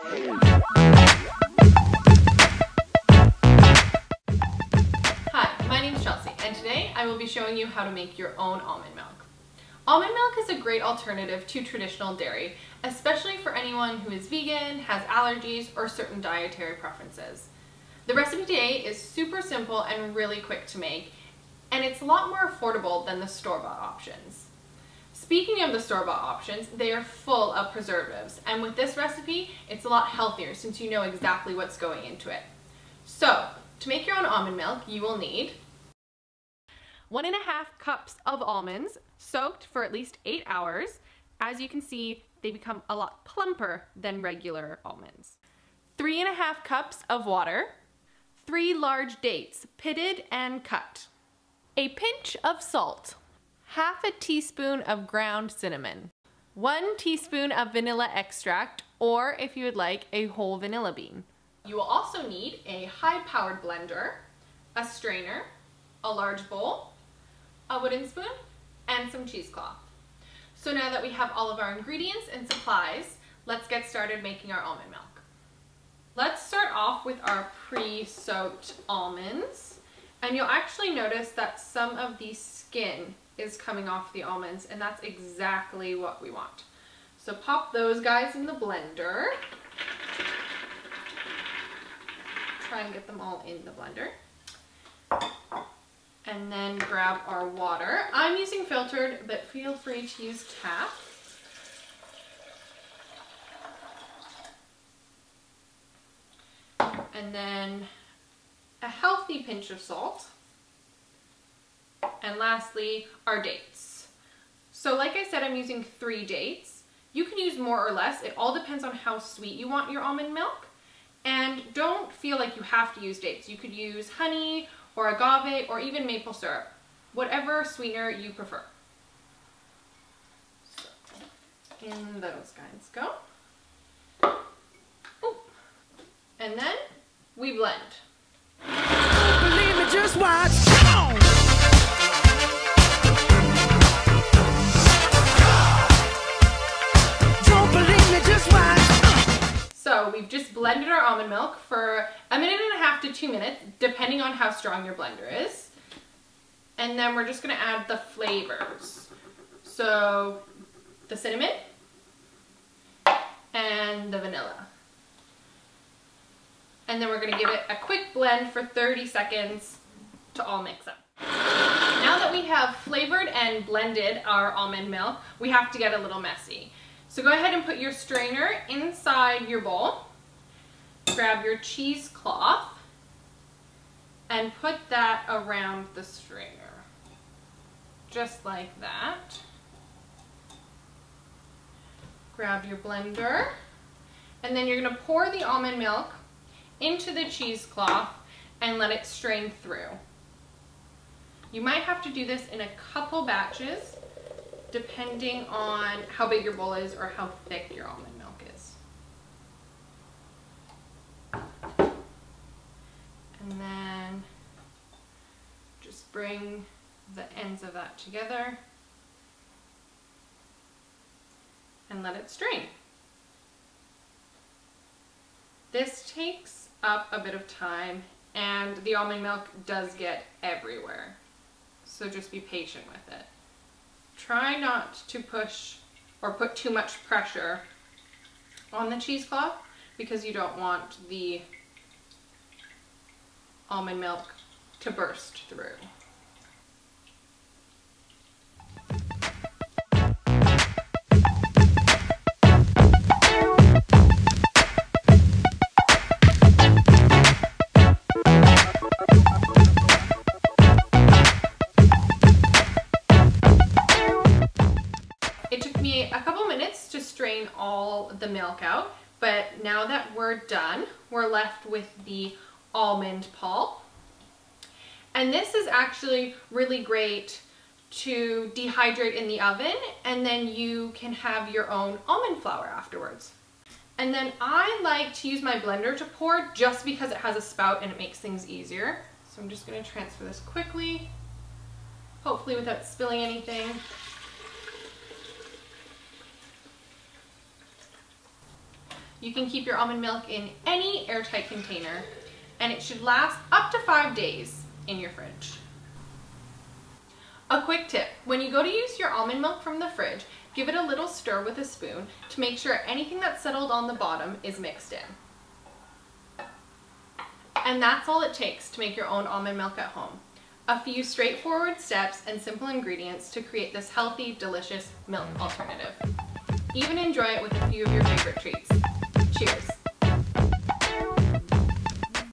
Hi, my name is Chelsea, and today I will be showing you how to make your own almond milk. Almond milk is a great alternative to traditional dairy, especially for anyone who is vegan, has allergies, or certain dietary preferences. The recipe today is super simple and really quick to make, and it's a lot more affordable than the store-bought options. Speaking of the store-bought options, they are full of preservatives, and with this recipe, it's a lot healthier since you know exactly what's going into it. So, to make your own almond milk, you will need 1.5 cups of almonds soaked for at least 8 hours. As you can see, they become a lot plumper than regular almonds. 3.5 cups of water, 3 large dates, pitted and cut, a pinch of salt, half a teaspoon of ground cinnamon, 1 teaspoon of vanilla extract, or if you would like, a whole vanilla bean. You will also need a high-powered blender, a strainer, a large bowl, a wooden spoon, and some cheesecloth. So now that we have all of our ingredients and supplies, let's get started making our almond milk. Let's start off with our pre-soaked almonds, and you'll actually notice that some of the skin is coming off the almonds, and that's exactly what we want. So pop those guys in the blender. Try and get them all in the blender. And then grab our water. I'm using filtered, but feel free to use tap. And then a healthy pinch of salt. And lastly, our dates. So like I said, I'm using 3 dates. You can use more or less. It all depends on how sweet you want your almond milk. And don't feel like you have to use dates. You could use honey or agave or even maple syrup, whatever sweetener you prefer. So, in those guys go. Ooh. And then we blend. Don't believe me, just watch. Don't believe me, just watch. So we've just blended our almond milk for 1.5 to 2 minutes, depending on how strong your blender is. And then we're just gonna add the flavors. So the cinnamon and the vanilla. And then we're gonna give it a quick blend for 30 seconds to all mix up. Now that we have flavored and blended our almond milk, we have to get a little messy. So go ahead and put your strainer inside your bowl, grab your cheesecloth, and put that around the strainer, just like that. Grab your blender, and then you're gonna pour the almond milk into the cheesecloth and let it strain through. You might have to do this in a couple batches, depending on how big your bowl is or how thick your almond milk is. And then just bring the ends of that together and let it strain. This takes up a bit of time, and the almond milk does get everywhere, so just be patient with it. Try not to push or put too much pressure on the cheesecloth because you don't want the almond milk to burst through. It took me a couple minutes to strain all the milk out, but now that we're done, we're left with the almond pulp. And this is actually really great to dehydrate in the oven, and then you can have your own almond flour afterwards. And then I like to use my blender to pour just because it has a spout and it makes things easier. So I'm just going to transfer this quickly, hopefully without spilling anything. You can keep your almond milk in any airtight container, and it should last up to 5 days in your fridge. A quick tip, when you go to use your almond milk from the fridge, give it a little stir with a spoon to make sure anything that's settled on the bottom is mixed in. And that's all it takes to make your own almond milk at home. A few straightforward steps and simple ingredients to create this healthy, delicious milk alternative. Even enjoy it with a few of your favorite treats. Cheers!